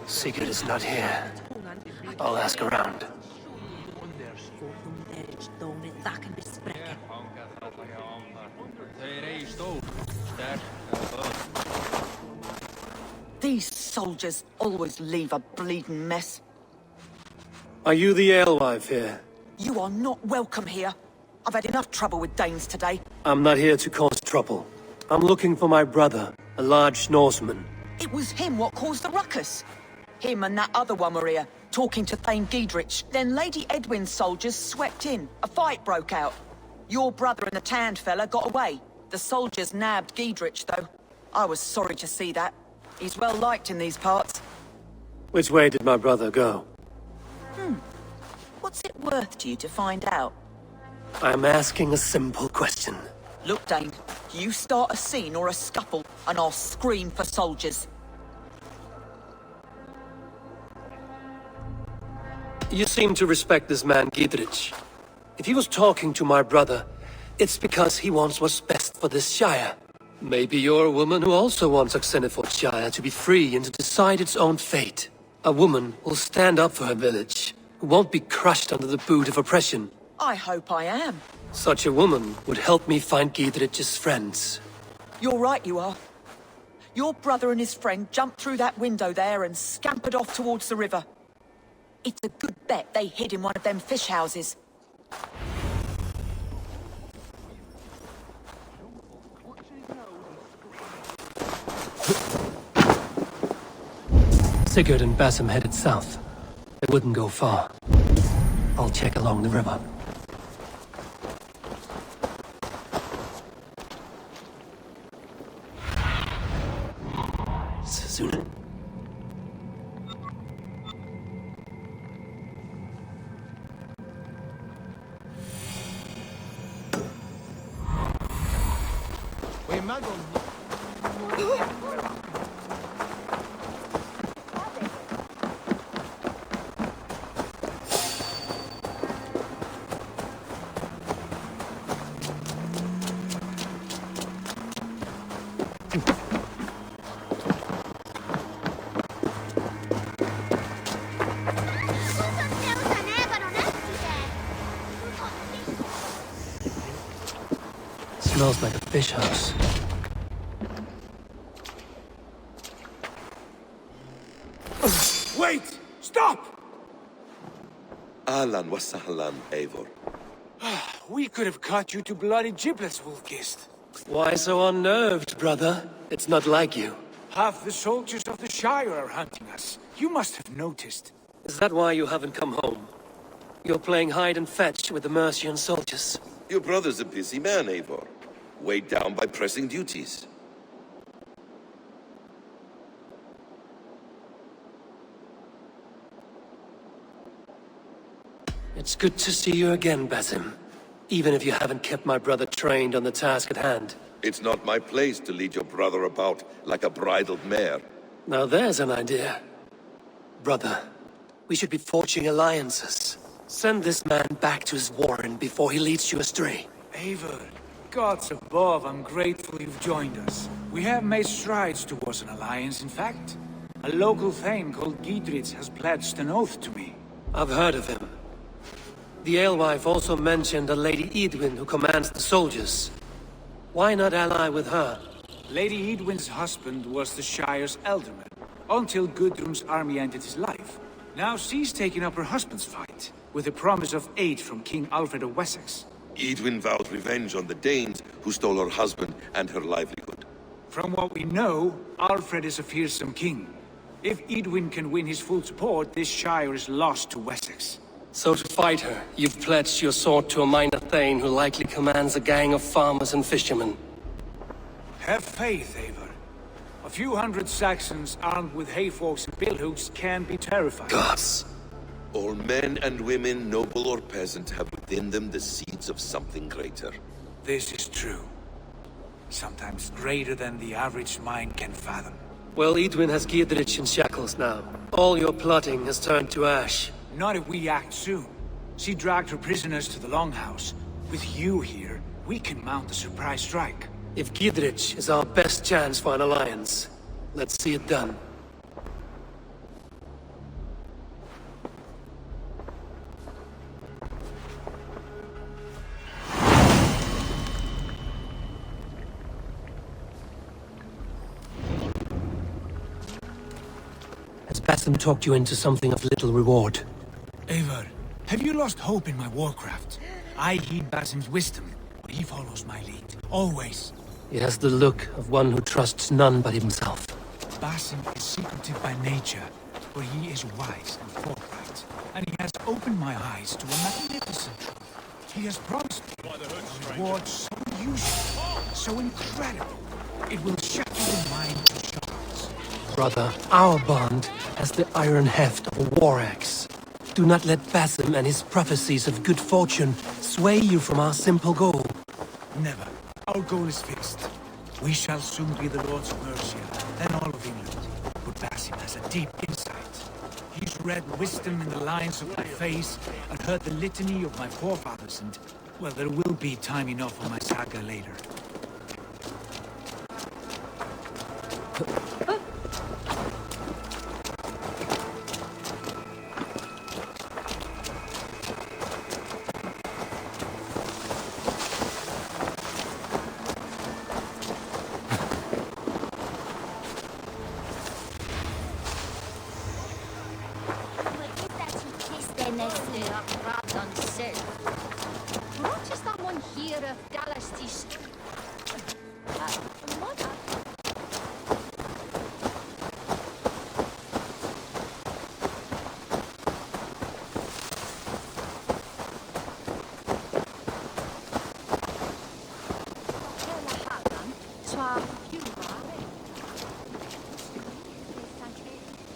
Sigurd is not here. I'll ask around. These soldiers always leave a bleeding mess. Are you the alewife here? You are not welcome here. I've had enough trouble with Danes today. I'm not here to cause trouble. I'm looking for my brother, a large Norseman. It was him what caused the ruckus. Him and that other one were here, talking to Thane Giedrich. Then Lady Edwin's soldiers swept in. A fight broke out. Your brother and the tanned fella got away. The soldiers nabbed Giedrich, though. I was sorry to see that. He's well liked in these parts. Which way did my brother go? What's it worth to you to find out? I'm asking a simple question. Look, Dane, you start a scene or a scuffle, and I'll scream for soldiers. You seem to respect this man, Giedrich. If he was talking to my brother, it's because he wants what's best for this Shire. Maybe you're a woman who also wants Oxenford Shire to be free and to decide its own fate. A woman who'll stand up for her village, who won't be crushed under the boot of oppression. I hope I am. Such a woman would help me find Giedrich's friends. You're right, you are. Your brother and his friend jumped through that window there and scampered off towards the river. It's a good bet they hid in one of them fish houses. Sigurd and Basim headed south. They wouldn't go far. I'll check along the river. Sazuna. Smells like a fish house. Wait! Stop! Ahlan wa sahlan, Eivor. We could have cut you to bloody giblets, Wolfgist. Why so unnerved, brother? It's not like you. Half the soldiers of the Shire are hunting us. You must have noticed. Is that why you haven't come home? You're playing hide and fetch with the Mercian soldiers. Your brother's a busy man, Eivor. Weighed down by pressing duties. It's good to see you again, Basim. Even if you haven't kept my brother trained on the task at hand. It's not my place to lead your brother about like a bridled mare. Now there's an idea. Brother, we should be forging alliances. Send this man back to his warren before he leads you astray. Eivor, gods above, I'm grateful you've joined us. We have made strides towards an alliance, in fact. A local thane called Giedrich has pledged an oath to me. I've heard of him. The alewife also mentioned a Lady Edwin who commands the soldiers. Why not ally with her? Lady Edwin's husband was the Shire's alderman, until Gudrun's army ended his life. Now she's taken up her husband's fight, with the promise of aid from King Aelfred of Wessex. Edwin vowed revenge on the Danes who stole her husband and her livelihood. From what we know, Aelfred is a fearsome king. If Edwin can win his full support, this Shire is lost to Wessex. So to fight her, you've pledged your sword to a minor thane who likely commands a gang of farmers and fishermen. Have faith, Eivor. A few hundred Saxons armed with hayforks and billhooks can be terrifying. Gods. All men and women, noble or peasant, have within them the seeds of something greater. This is true. Sometimes greater than the average mind can fathom. Well, Edwin has Giedrich in shackles now. All your plotting has turned to ash. Not if we act soon. She dragged her prisoners to the Longhouse. With you here, we can mount a surprise strike. If Giedrich is our best chance for an alliance, let's see it done. Basim talked you into something of little reward. Eivor, have you lost hope in my warcraft? I heed Basim's wisdom, but he follows my lead. Always. He has the look of one who trusts none but himself. Basim is secretive by nature, but he is wise and forthright. And he has opened my eyes to a magnificent truth. He has promised me a reward so unusual, so incredible, it will shatter your mind to shards. Brother, our bond has the iron heft of a war axe. Do not let Basim and his prophecies of good fortune sway you from our simple goal. Never. Our goal is fixed. We shall soon be the lords of Mercia, then all of England. But Basim has a deep insight. He's read wisdom in the lines of my face and heard the litany of my forefathers, and, well, there will be time enough for my saga later.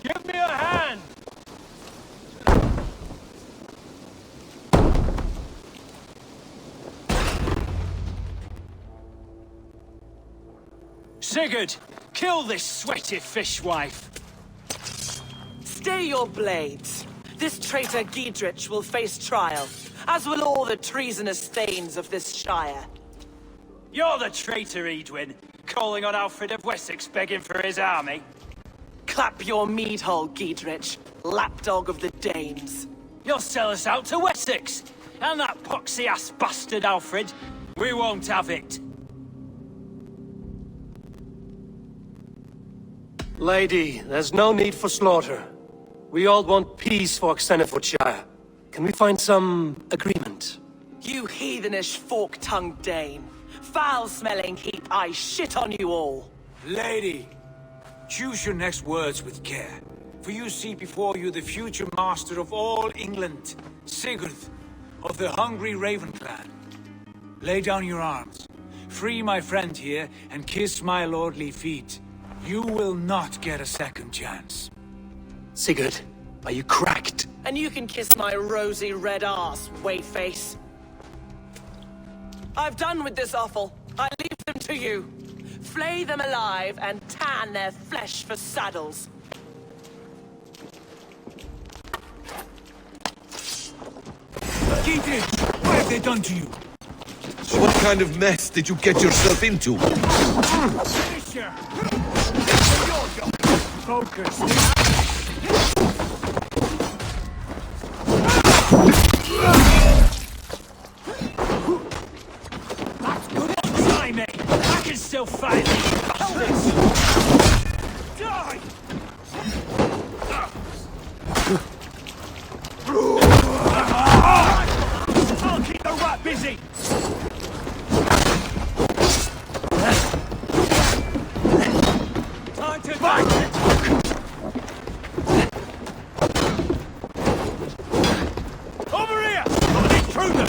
Give me a hand! Sigurd, kill this sweaty fishwife! Stay your blades. This traitor Giedrich will face trial, as will all the treasonous thanes of this shire. You're the traitor, Edwin, calling on Alfred of Wessex begging for his army. Clap your mead hole, Giedrich, lapdog of the Danes. You'll sell us out to Wessex, and that poxy-ass bastard Alfred, we won't have it. Lady, there's no need for slaughter. We all want peace for Xenofordshire. Can we find some agreement? You heathenish fork-tongued Dane. Foul-smelling heap, I shit on you all. Lady, choose your next words with care, for you see before you the future master of all England, Sigurd, of the hungry Raven clan. Lay down your arms, free my friend here, and kiss my lordly feet. You will not get a second chance. Sigurd, are you cracked? And you can kiss my rosy red arse, wayface. I've done with this offal. I leave them to you. Flay them alive and tan their flesh for saddles. Giedrich, what have they done to you? What kind of mess did you get yourself into? Finisher! Focus! That's good. Try me. I can still fight these bastards. Die! I'll keep the rat busy. Time to fight! Over here! On the intruder!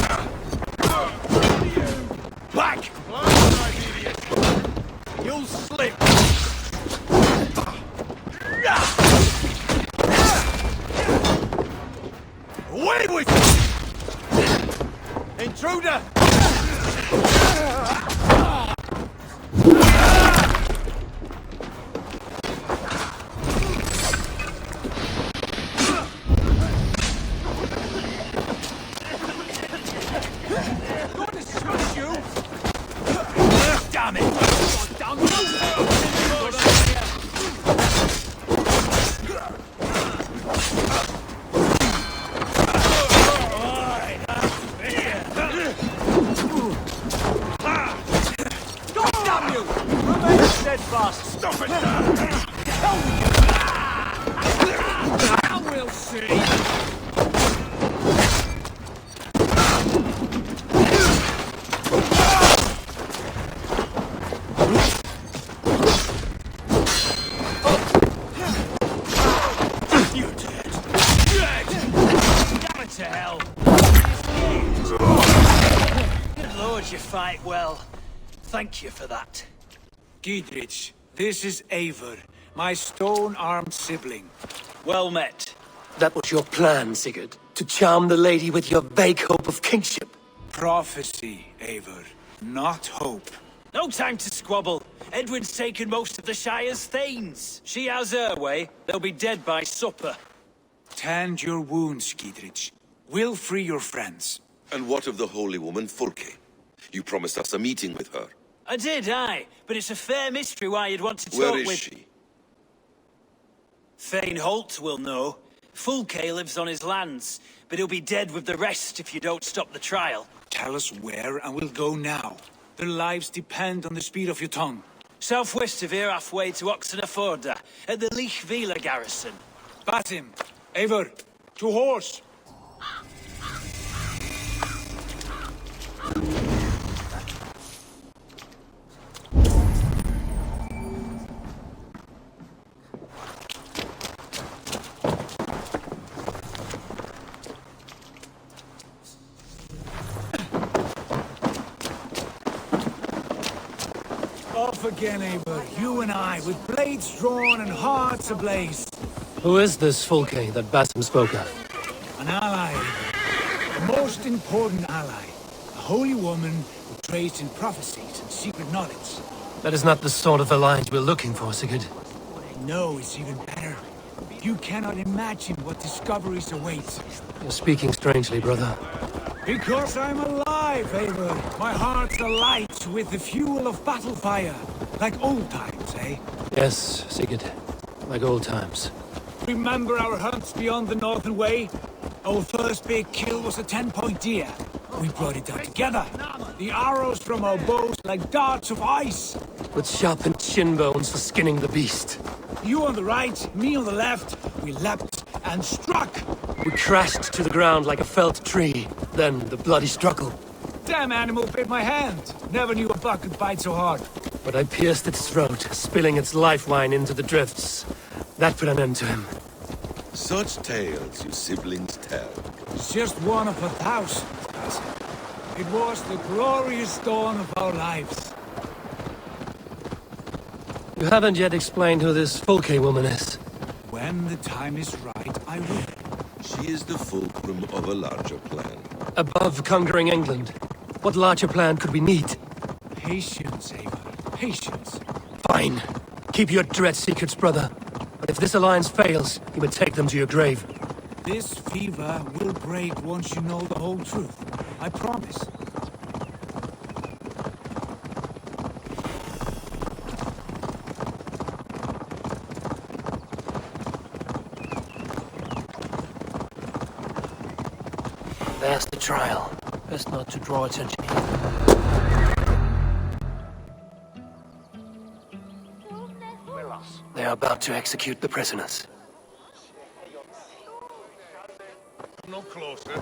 Back! You'll slip! Away with you! Intruder! Damn it! Down damn you! Remain steadfast! Stop it! Now we'll see. To hell. Good lord, you fight well. Thank you for that. Giedrich, this is Eivor, my stone-armed sibling. Well met. That was your plan, Sigurd. To charm the lady with your vague hope of kingship. Prophecy, Eivor, not hope. No time to squabble. Edwin's taken most of the Shire's thanes. She has her way. They'll be dead by supper. Tend your wounds, Giedrich. We'll free your friends. And what of the holy woman Fulke? You promised us a meeting with her. I did, aye. But it's a fair mystery why you'd want to talk Where with... is she? Thane Holt will know. Fulke lives on his lands, but he'll be dead with the rest if you don't stop the trial. Tell us where, and we'll go now. Their lives depend on the speed of your tongue. Southwest of here, halfway to Oxenaforda, at the Lichvila garrison. Bat him. Eivor, to horse! Off again, Eivor, you and I, with blades drawn and hearts ablaze. Who is this Fulke that Basim spoke of? An ally, Eivor. A most important ally. A holy woman who trades in prophecies and secret knowledge. That is not the sort of alliance we're looking for, Sigurd. No, it's even better. You cannot imagine what discoveries await. You're speaking strangely, brother. Because I'm alive, Eivor. My heart's alight with the fuel of battle fire. Like old times, eh? Yes, Sigurd. Like old times. Remember our hunts beyond the Northern Way? Our first big kill was a 10-point deer. We brought it down together. The arrows from our bows like darts of ice. With sharpened shin bones for skinning the beast. You on the right, me on the left. We leapt and struck. We crashed to the ground like a felled tree. Then the bloody struggle. Damn animal bit my hand. Never knew a buck could bite so hard. But I pierced its throat, spilling its life wine into the drifts. That put an end to him. Such tales you siblings tell. It's just one of 1,000. It was the glorious dawn of our lives. You haven't yet explained who this Fulke woman is. When the time is right, I will. She is the fulcrum of a larger plan. Above conquering England, what larger plan could we need? Patience, Eivor. Patience. Fine. Keep your dread secrets, brother. But if this alliance fails, you would take them to your grave. This fever will break once you know the whole truth. I promise. There's the trial. Best not to draw attention. They are about to execute the prisoners. No closer.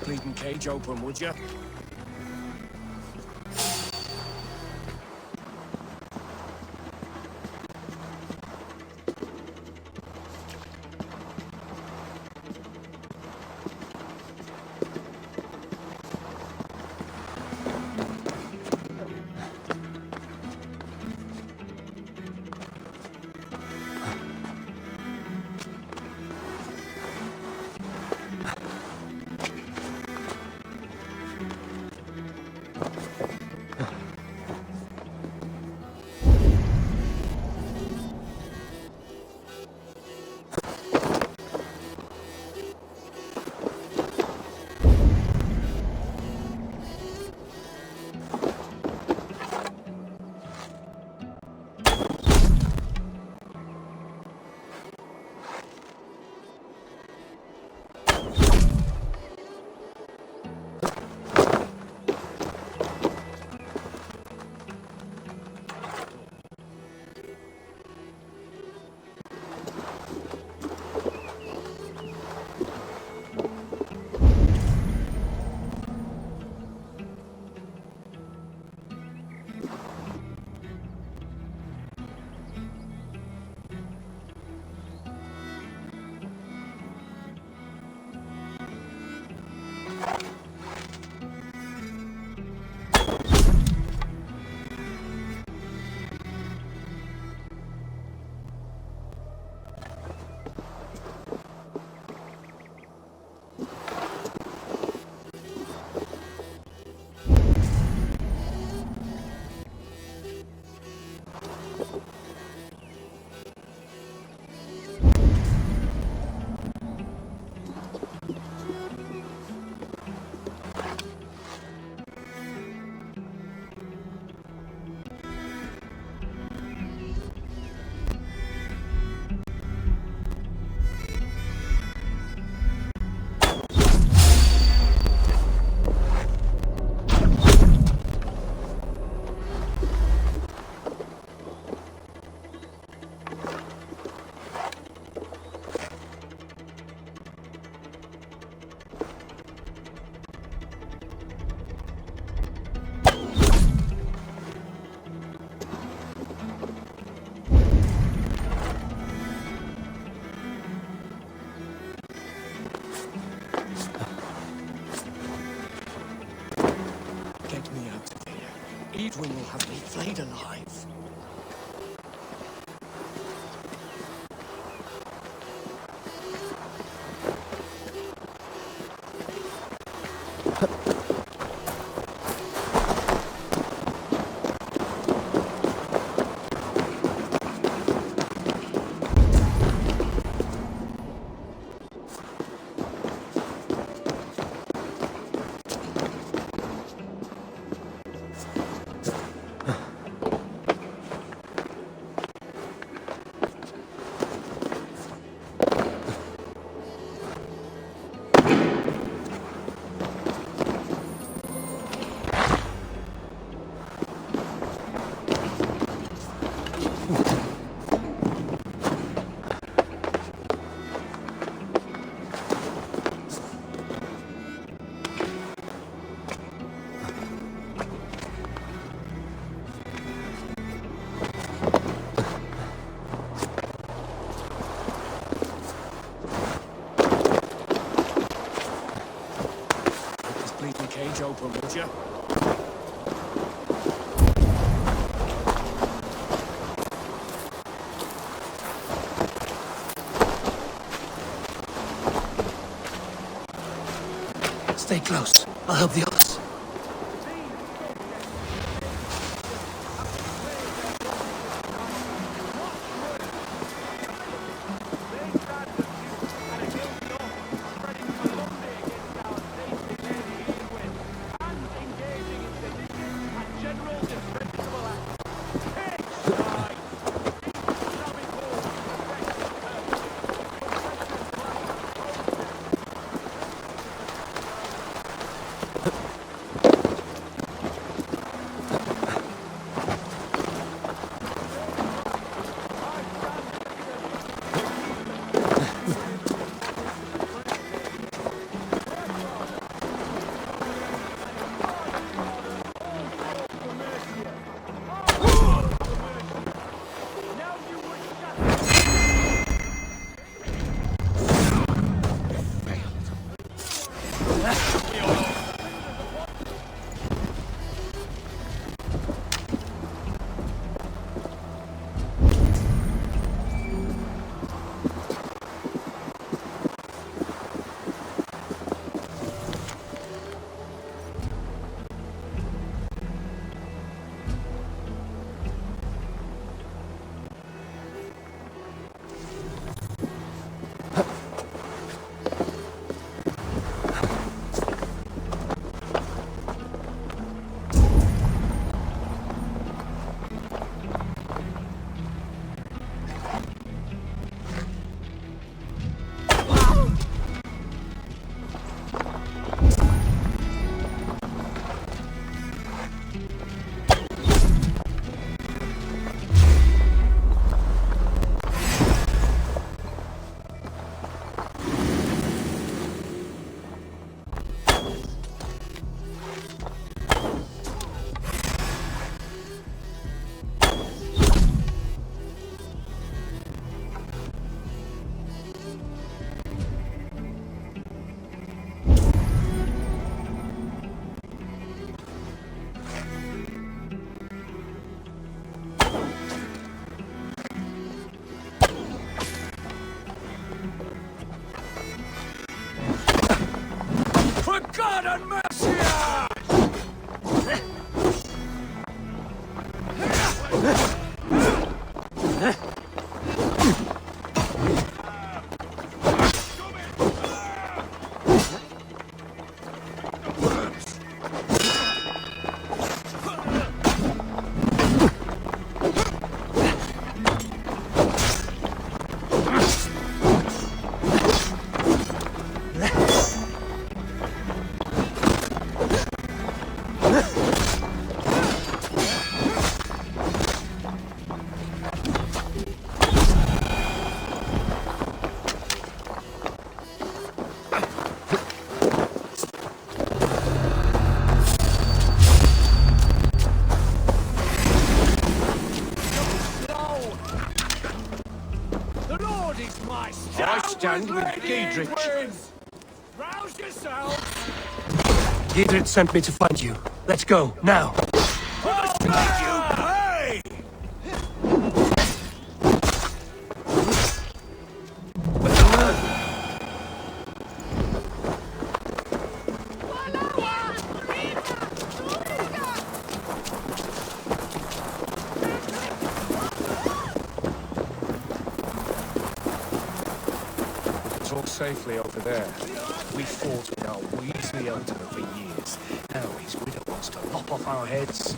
Bleeding cage open, would you? Edwin will have me flayed alive. open, would you? Stay close. I'll help the others. For God and Mercia! I stand with Giedrich. Rouse yourself! Giedrich sent me to find you. Let's go, now. Hey! Talk safely over there. We fought with our Weasley elder for years. Now his widow wants to lop off our heads.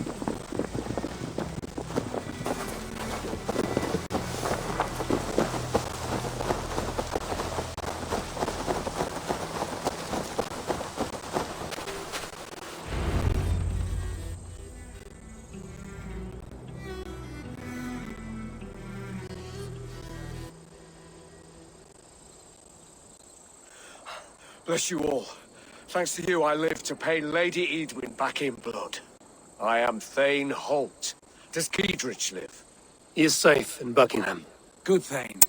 Bless you all. Thanks to you, I live to pay Lady Edwin back in blood. I am Thane Holt. Does Giedrich live? He is safe in Buckingham. Good thing.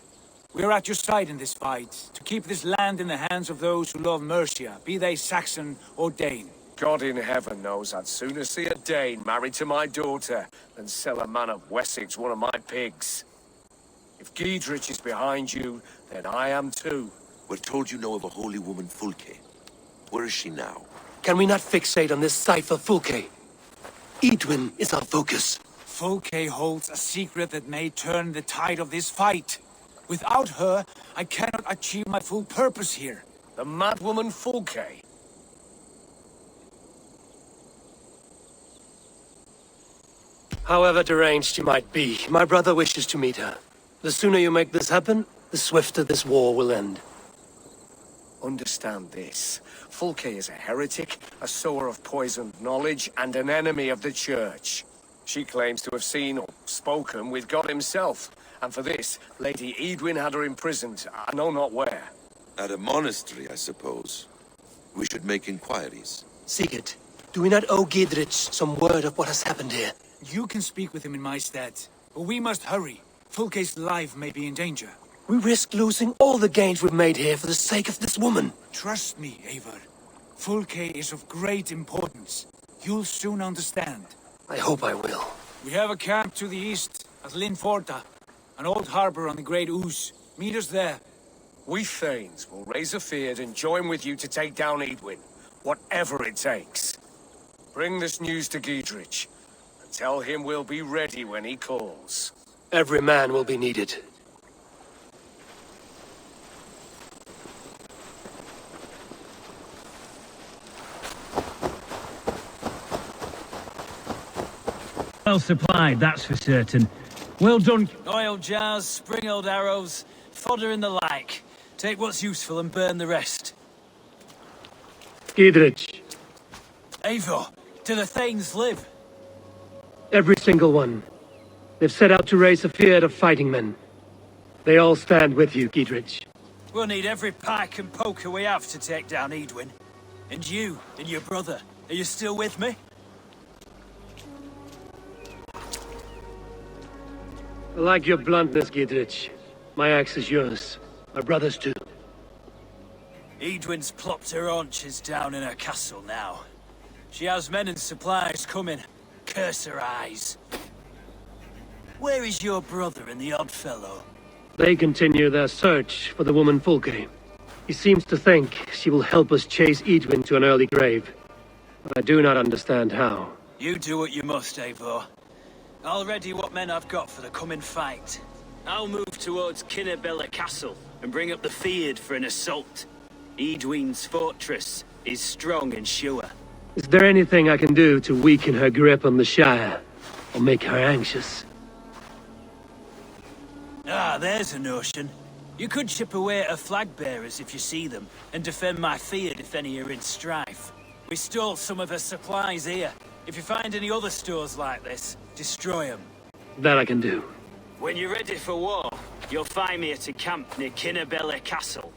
We are at your side in this fight, to keep this land in the hands of those who love Mercia, be they Saxon or Dane. God in heaven knows I'd sooner see a Dane married to my daughter than sell a man of Wessex one of my pigs. If Giedrich is behind you, then I am too. We're told you know of a holy woman, Fulke. Where is she now? Can we not fixate on this cipher, Fulke? Edwin is our focus. Fulke holds a secret that may turn the tide of this fight. Without her, I cannot achieve my full purpose here. The madwoman Fulke? However deranged she might be, my brother wishes to meet her. The sooner you make this happen, the swifter this war will end. Understand this. Fulke is a heretic, a sower of poisoned knowledge, and an enemy of the Church. She claims to have seen or spoken with God himself, and for this, Lady Edwin had her imprisoned, I know not where. At a monastery, I suppose. We should make inquiries. Sigurd, do we not owe Giedrich some word of what has happened here? You can speak with him in my stead, but we must hurry. Fulke's life may be in danger. We risk losing all the gains we've made here for the sake of this woman. Trust me, Eivor. Fulke is of great importance. You'll soon understand. I hope I will. We have a camp to the east, at Linforta, an old harbor on the Great Ouse. Meet us there. We Thanes will raise a feard and join with you to take down Edwin, whatever it takes. Bring this news to Giedrich, and tell him we'll be ready when he calls. Every man will be needed. Well supplied, that's for certain. Well done. Oil jars, spring-oiled arrows, fodder and the like. Take what's useful and burn the rest. Giedrich, Eivor, do the Thanes live? every single one. They've set out to raise a fear of fighting men. They all stand with you, Giedrich. We'll need every pike and poker we have to take down Edwin. And you, and your brother, are you still with me? I like your bluntness, Giedrich. My axe is yours. My brother's too. Edwin's plopped her haunches down in her castle now. She has men and supplies coming. Curse her eyes. Where is your brother and the odd fellow? They continue their search for the woman Fulke. He seems to think she will help us chase Edwin to an early grave. But I do not understand how. You do what you must, Eivor. I'll ready what men I've got for the coming fight. I'll move towards Kinnabella Castle and bring up the feared for an assault. Edwin's fortress is strong and sure. Is there anything I can do to weaken her grip on the Shire? Or make her anxious? Ah, there's a notion. You could chip away at her flag bearers if you see them, and defend my feared if any are in strife. We stole some of her supplies here. If you find any other stores like this, destroy them. That I can do. When you're ready for war, you'll find me at a camp near Kinnabella Castle.